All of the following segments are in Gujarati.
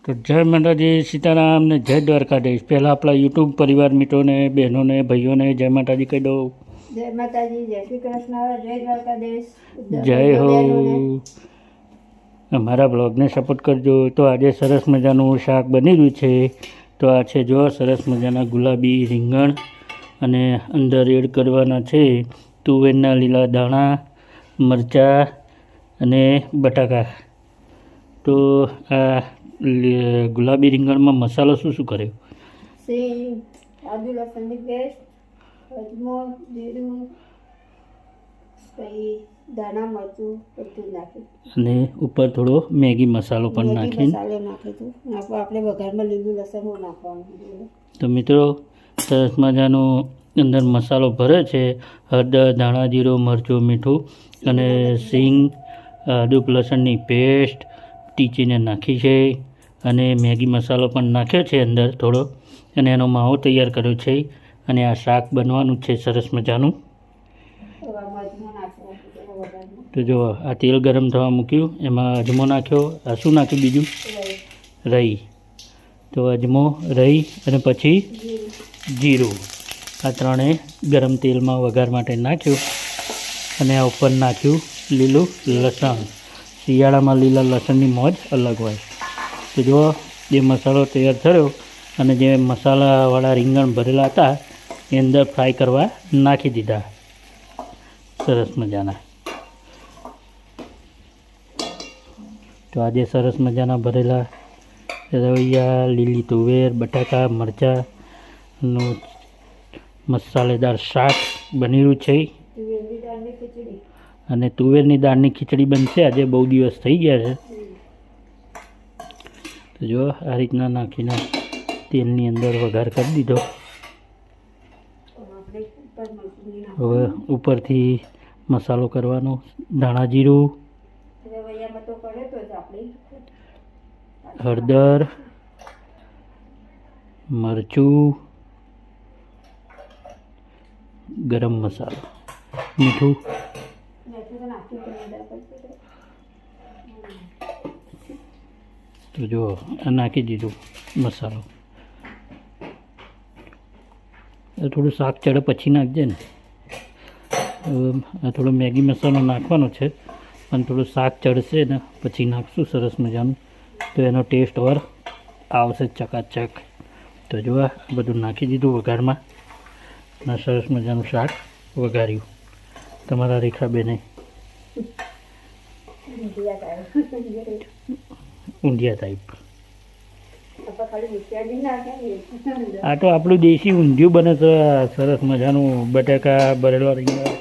તો જય માતાજી, સીતારામ ને જય દ્વારકાધીશ. પહેલાં આપણા યુટ્યુબ પરિવાર મિત્રોને, બહેનોને, ભાઈઓને જય માતાજી કહી દઉં. જય માતાજી, જય શ્રી કૃષ્ણ, જય દ્વારકાધીશ, જય હો. અમારા બ્લોગને સપોર્ટ કરજો. તો આજે સરસ મજાનું શાક બની રહ્યું છે. તો આ છે જો સરસ મજાના ગુલાબી રીંગણ અને અંદર એડ કરવાના છે તુવેરના લીલા દાણા, મરચાં અને બટાકા. તો આ ગુલાબી રીંગણમાં મસાલો શું શું કર્યો? સિંગ, આદુ લસણની પેસ્ટ, અજમો, જીરું, પછી ધાણા મરચું બધું નાખ્યું અને ઉપર થોડો મેગી મસાલો પણ નાખીને મસાલો નાખ્યું હતું. આપણે વઘારમાં લીલું લસણ નાખવાનું. તો મિત્રો સરસ મજાનો અંદર મસાલો ભરે છે. હળદર, ધાણા, જીરું, મરચું, મીઠું અને સિંગ, આદુ લસણની પેસ્ટ ટીચીને નાખી છે અને મેગી મસાલો પણ નાખ્યો છે અંદર થોડો, અને એનો માવો તૈયાર કર્યો છે. અને આ શાક બનવાનું છે સરસ મજાનું. તો જો આ તેલ ગરમ થવા મૂક્યું, એમાં અજમો નાખ્યો. આ શું નાખ્યું બીજું? રહી. તો અજમો, રહી અને પછી જીરું, આ ત્રણે ગરમ તેલમાં વઘાર માટે નાખ્યું. અને આ ઉપર નાખ્યું લીલું લસણ. શિયાળામાં લીલા લસણની મોજ અલગ હોય. તો જો એ મસાલો તૈયાર થયો અને જે મસાલાવાળા રીંગણ ભરેલા હતા એ અંદર ફ્રાય કરવા નાખી દીધા સરસ મજાના. તો આજે સરસ મજાના ભરેલા રવૈયા, લીલી તુવેર, બટાકા, મરચાંનું મસાલેદાર શાક બની રહ્યું છે. અને તુવેરની દાળની ખીચડી બનશે. આજે બહુ દિવસ થઈ ગયા છે. તો જો આ રીતના નાખીને તેલની અંદર વઘાર કરી દીધો. હવે ઉપરથી મસાલો કરવાનો, ધાણા જીરું, હળદર, મરચું, ગરમ મસાલો, મીઠું. તો જો આ નાખી દીધું મસાલો. થોડું શાક ચડે પછી નાખજે ને. આ થોડો મેગી મસાલો નાખવાનો છે, પણ થોડું શાક ચડશે ને પછી નાખશું સરસ મજાનું, તો એનો ટેસ્ટ ઓર આવશે ચકાચક. તો જો આ બધું નાખી દીધું વઘારમાં અને સરસ મજાનું શાક વઘાર્યું તમારા રેખાબેને. ઊંધિયા ટાઈપ. આ તો આપણું દેશી ઊંધિયું બને છે સરસ મજાનું. બટાકા, ભરેલા રીંગણ,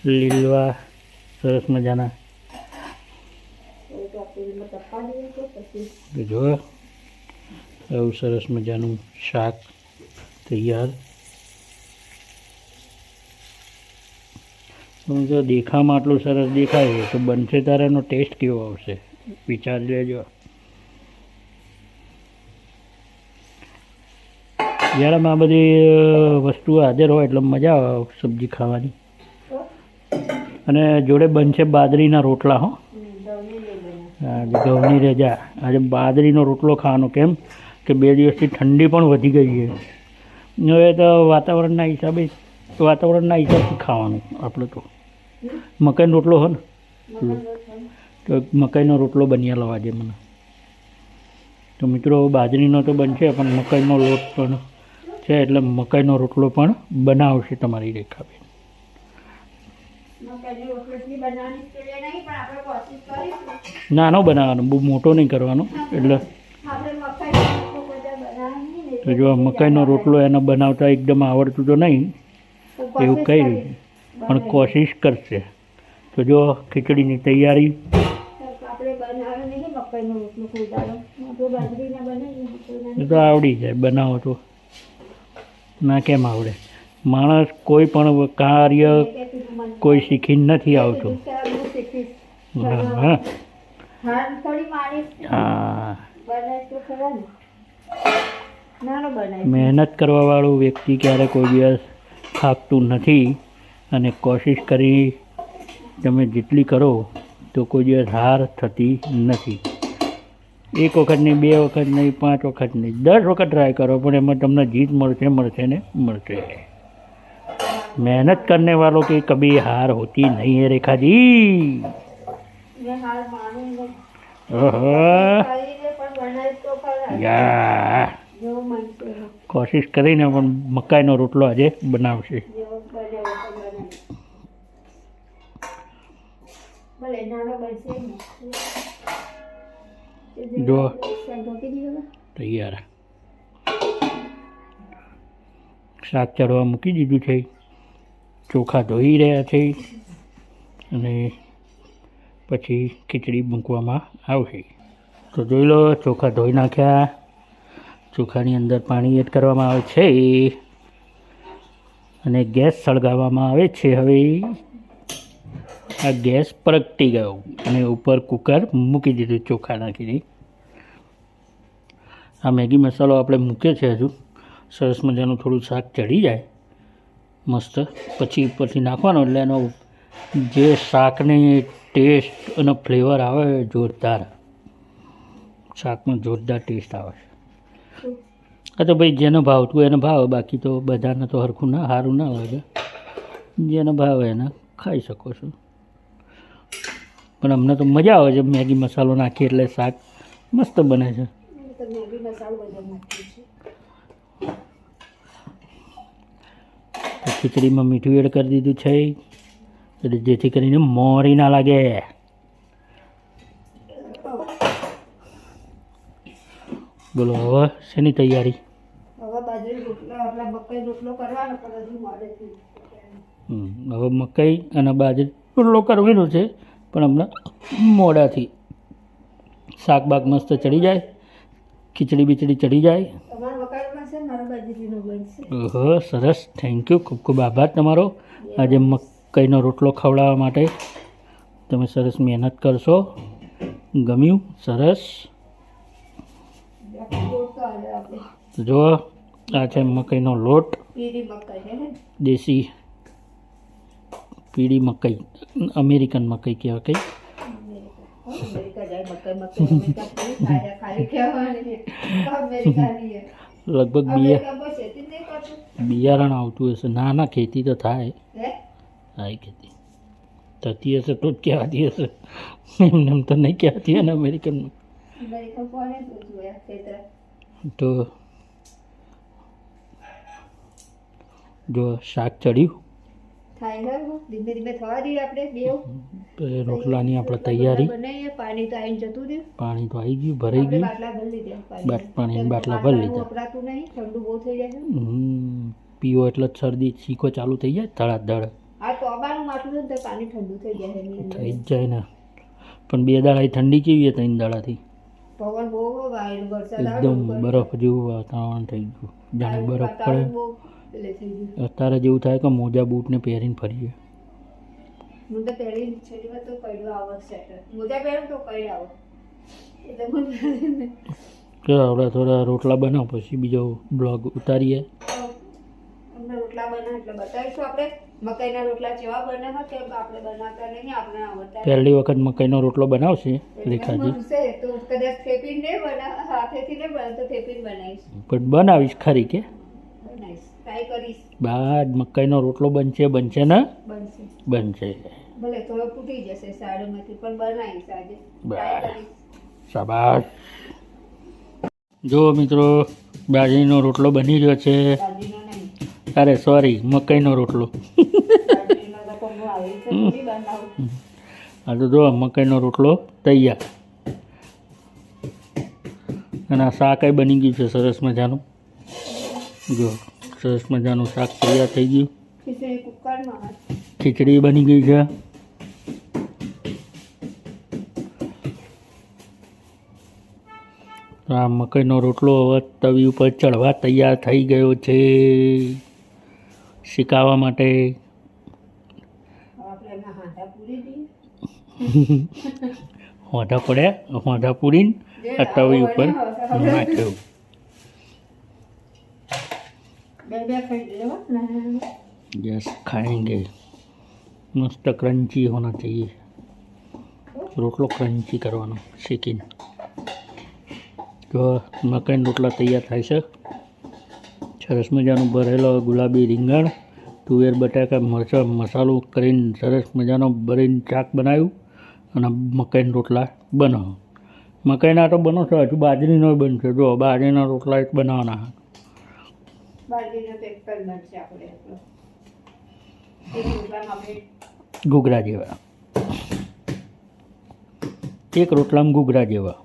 લીલવા સરસ મજાના. જો આવું સરસ મજાનું શાક તૈયાર. જો દેખામાં આટલું સરસ દેખાય તો બનશે ત્યારે એનો ટેસ્ટ કેવો આવશે વિચાર લેજો. શિયાળામાં આ બધી વસ્તુ હાજર હોય એટલે મજા આવે સબ્જી ખાવાની. અને જોડે બનશે બાજરીના રોટલા. હો, ઘઉંની રજા. આજે બાજરીનો રોટલો ખાવાનો. કેમ કે 2 દિવસથી ઠંડી પણ વધી ગઈ છે. હવે તો વાતાવરણના હિસાબથી ખાવાનું. આપણે તો મકાઈનો રોટલો હોય ને, તો મકાઈનો રોટલો બન્યા લાવવા દે મને. તો મિત્રો બાજરીનો તો બનશે, પણ મકાઈનો લોટ પણ છે એટલે મકાઈનો રોટલો પણ બનાવશે તમારી રેખાબેન. નાનો બનાવવાનો, બહુ મોટો નહીં કરવાનો. એટલે તો જો મકાઈનો રોટલો એને બનાવતા એકદમ આવડતું તો નહીં એવું કહી રહ્યું, પણ કોશિશ કરશે. તો જો ખીચડીની તૈયારી. તો આવડી જાય બનાવો તો. ના કેમ આવડે? માણસ કોઈ પણ કાર્ય કોઈ શીખીને નથી આવતું. હા હા, મહેનત કરવાવાળું વ્યક્તિ ક્યારે કોઈ દિવસ થાકતું નથી. અને કોશિશ કરી તમે જેટલી કરો તો કોઈ દિવસ હાર થતી નથી. એક વખત નહીં, 2 વખત નહીં, 5 વખત નહીં, 10 વખત ટ્રાય કરો પણ એમાં તમને જીત મળશે ને મળશે. मेहनत करने वालों की कभी हार होती नहीं है रेखा जी. मैं हार मानूं नहीं. ओहो खाઈને પણ બનાવી તો ખરા. યા જેવો મન છે કોશિશ કરીને પણ મકાઈનો રોટલો આજે બનાવશે. જેવો બને એવો બનાવી. ભલે નાનો બનશે ને. જો સંતોષી દીધો. તૈયાર શાક ચડવા મૂકી દીધું છે. ચોખા ધોઈ રહ્યા છે અને પછી ખીચડી મૂકવામાં આવશે. તો જોઈ લો, ચોખા ધોઈ નાખ્યા. ચોખાની અંદર પાણી એડ કરવામાં આવે છે અને ગેસ સળગાવવામાં આવે છે. હવે આ ગેસ પ્રગટી ગયો અને ઉપર કુકર મૂકી દીધું ચોખા નાખીને. આ મેગી મસાલો આપણે મૂક્યો છે. હજુ સરસ મજાનું થોડું શાક ચડી જાય મસ્ત, પછી ઉપરથી નાખવાનો એટલે એનો જે શાકની ટેસ્ટ અને ફ્લેવર આવે જોરદાર. શાકમાં જોરદાર ટેસ્ટ આવે. આ તો ભાઈ જેને ભાવતું એને ભાવે, બાકી તો બધાને તો હરખું ના સારું ના લાગે. જેને ભાવે એને ખાઈ શકો છો. પણ અમને તો મજા આવે છે મેગી મસાલો નાખીએ એટલે શાક મસ્ત બને છે. મેગી મસાલો બધો નાખ્યો છે. ખીચડીમાં મીઠું એડ કરી દીધું છે એટલે જેથી કરીને મોરી ના લાગે. બોલો હવે શેની તૈયારી? હવે બાજરી રોટલો આપણા મકાઈ રોટલો કરવાનો પણ હજુ મોડે થઈ. હવે મકાઈ અને બાજરી રોટલો કરવાનો છે પણ હમણાં મોડાથી. શાક બાક મસ્ત ચડી જાય, ખીચડી બીચડી ચડી જાય. તમારો મકાઈ બનશે, મારો બાજરીનો બનશે. ઓહો સરસ, થેન્ક યુ, ખૂબ ખૂબ આભાર તમારો આજે મકાઈનો રોટલો ખવડાવવા માટે. તમે સરસ મહેનત કરશો, ગમ્યું, સરસ. તો જો આ છે મકાઈનો લોટ, પીળી મકાઈ છે ને, દેશી પીળી મકાઈ, અમેરિકન મકાઈ કહેવાય. કઈ અમેરિકા જાય મકાઈ અમેરિકા ખાલી ખાલી કહેવાની અમેરિકાની છે. લગભગ અમેરિકા બસ ખેતી નહીં કરતું. બિયારણ આવતું હશે. ના ના, ખેતી તો થાય. હે થાય ખેતી થતી હશે તો જ કહેવાતી હશે. એમને એમ તો નહીં કહેવાતી હોય ને અમેરિકનમાં. અમેરિકા કોને જોયા ખેતર? તો જો શાક ચડ્યું, થાય ને ધીમે ધીમે થવા દઈએ આપણે બેવ. તો એ રોટલાની આપણે તૈયારી. બનાવીએ. પાણી તો આવીને જતું રહ્યું. પાણી તો આવી ગયું, ભરાઈ ગયું. બાટલા ભરી લીધા. પાણીના બાટલા ભરી લીધા. વપરાતું નહીં, ઠંડુ બહુ થઈ જાય છે. પીવો એટલે જ શરદી છીકો ચાલુ થઈ જાય ધડાધડ. આ તોબાનું માટલું છે ને તો પાણી ઠંડુ થઈ જાય છે એની અંદર. થઈ જ જાય ને. પણ 2 દાડા ઠંડી કેવી છે? 3 દાડાથી પવન બહુ વાયર વરસાદ આવે એકદમ બરફ જેવું વાતાવરણ થઈ ગયું. જાણે બરફ પડે. વાતાવરણ બહુ પેલે થઈ ગયું. અત્યારે જેવું થાય કે મોજા બૂટને પહેરીને ફરીએ. હું તો પહેરી છેલ્લી વાર તો કઈડું આવો સ્વેટર. મોજા પહેરું તો કઈડ આવો એટલે હું પહેરીને ચાલો આપણે થોડા રોટલા બનાવ, પછી બીજો બ્લોગ ઉતારીએ. અમને રોટલા બનાવે એટલે બતાવીશું આપણે મકાઈના રોટલા કેવા બને છે કે આપણે બનાવતા નહીં, આપણે આવડતા પહેલી વખત મકાઈનો રોટલો બનાવશે રેખાજી. બનશે તો કદાચ થેપીને નહીં બનાવ, હાથેથી નહીં બને તો થેપીને બનાવીશ. પણ બનાવીશ ખરી કે બનાવીશ, ટ્રાય કરીશ. બાદ મકાઈનો રોટલો બનશે ને? બનશે. બનશે. ભલે થોડો ફૂટી જશે સાડીમાંથી પણ બનાવીશ આજે. ટ્રાય કરીશ. શાબાશ. જો મિત્રો, બાજરીનો રોટલો બની રહ્યો છે. બાજરીનો નહીં, અરે સોરી, મકાઈનો રોટલો. બાજરીનો તો હું આવી રીતે થોડી બનાવું. હા તો જો મકાઈનો રોટલો તૈયાર. અને આ શાક બની ગયું છે સરસ મજાનું. જો સરસ મજાનું શાક તૈયાર થઈ ગયું. ખીચડી કુકરમાં, ખીચડી બની ગઈ છે. આ મકાઈનો રોટલો હવે તવી ઉપર ચડવા તૈયાર થઈ ગયો છે શેકાવા માટે. આપણે એના હાંધા પૂરી દઈએ. હોંધા પડ્યા, હોંધા પૂરીને આ તવી ઉપર નાખ્યું. બે ખાઈ લેવા નાના. यस खाएंगे. मस्त क्रंची होना चाहिए. रोटलो क्रंची करवानो શેકીને. તો મકાઈના રોટલા તૈયાર થાય છે. સરસ મજાનું ભરેલો ગુલાબી રીંગણ, તુવેર બટાકા મરચાં મસાલો કરીને સરસ મજાનો ભરીને શાક બનાવ્યું અને મકાઈના રોટલા બનાવો. મકાઈના તો બનો છે, હજુ બાજરીનો બનશે. જો બાજરીના રોટલા એક બનાવવાના. બાજરીનો તો એક જ બનશે આપણે એટલો. એક રોટલામાં આપણે ઘૂઘરા જેવા, એક રોટલામાં ઘૂઘરા જેવા.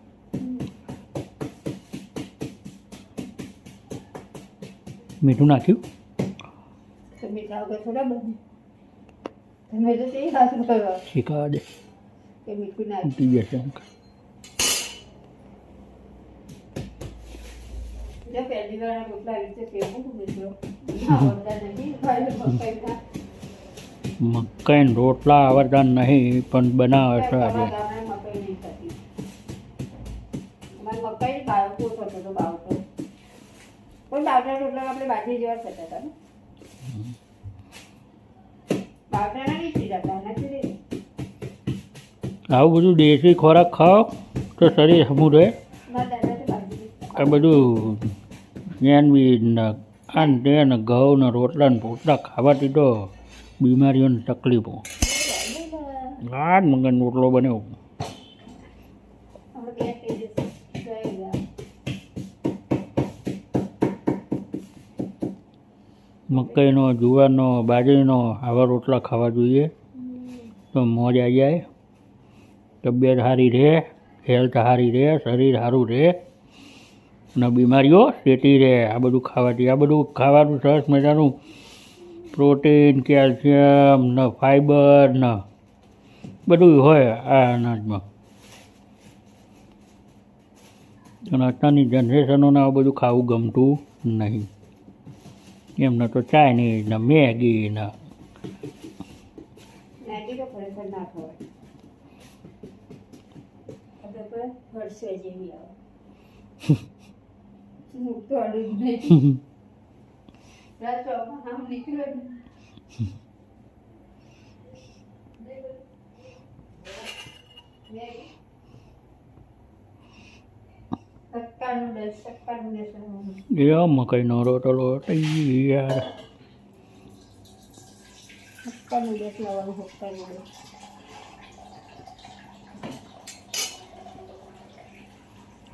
મીઠું નાખ્યું? તો મીઠા વગર થોડા બને. તમે તો તે હાથ કરો શીખવા દે, કે મીઠું નાખી. ઉઠી જશે. જો પહેલી વાર આ રોટલા આવી રીતે કેવું બીજો આવડતા નહીં ખાલી મકાઈના. મકાઈના રોટલા આવડતા નહીં પણ બનાવે છે આજે. મકાઈ નહીં થતી. અમારે મકાઈ બાવકો થતો હતો, બાવકો. પણ બાવટા રોટલા આપણે બાજરી જેવા થતા હતા ને. બાવટાના નહીં થઈ જતા, નથી રહી. આવું બધું દેશી ખોરાક ખાઓ તો શરીર હમું રહે. મારા દાદા તો બાજરી. આ બધું સેન્ડવીચ ને આ ને તે ને ઘઉં ને રોટલા ને પોટલા ખાવાથી તો બીમારીઓની તકલીફો. આ જ મગન રોટલો બન્યો. આપણે બે થઈ જશે. જય રામ. મકાઈનો, જુવારનો, બાજરીનો આવા રોટલા ખાવા જોઈએ તો મોજ આવી જાય. તબિયત સારી રહે, હેલ્થ સારી રહે, શરીર સારું રહે અને બીમારીઓ સેટી રહે. આ બધું ખાવાથી, આ બધું ખાવાનું સરસ મજાનું પ્રોટીન, કેલ્શિયમ ને ફાઈબર ને બધું હોય આ અનાજમાં. અને અત્યારની જનરેશનોને આ બધું ખાવું ગમતું નહીં. એમને તો ચાઇનીઝ ને મેગી ને મેગી તો ખરેખર ના ખવાય. આપણે પર હરસે જેવી આવે. હું તો અડું જ નહીં. રાત ચોકમાં આમ નીકળ્યો ને. સક્કા નૂડલ્સ. એ મકાઈનો રોટલો તૈયાર. સક્કા નૂડલ્સ લાવવાનું. સક્કા નૂડલ્સ.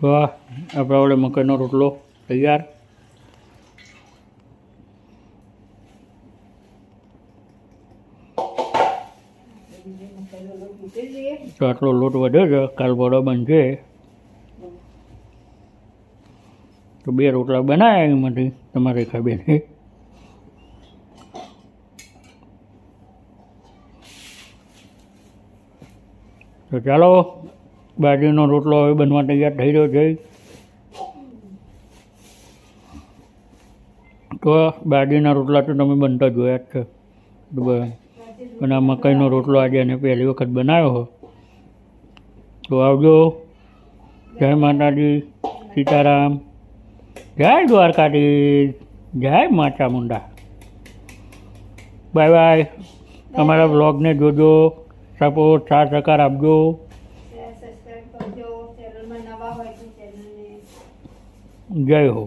વાહ, આપણા વડે મકાઈનો રોટલો તૈયાર. તો આટલો લોટ વધ્યો છે, કાલ વડો બનશે તો 2 રોટલા બનાવ્યા એમાંથી તમારે ખબર છે. તો ચાલો, બાજરીનો રોટલો હવે બનવા તૈયાર થઈ રહ્યો છે. તો બાજરીના રોટલા તો તમે બનતા જોયા જ છે. અને આ મકાઈનો રોટલો આજે એને પહેલી વખત બનાવ્યો. તો આવજો. જય માતાજી, સીતારામ, જય દ્વારકાધીશ, જય મા ચામુંડા. Bye bye. અમારા બ્લોગને જોજો, સપોર્ટ, સાથ સહકાર આપજો. સબસ્ક્રાઇબ કરજો. ચેનલમાં નવા હોય તો ચેનલને જય હો.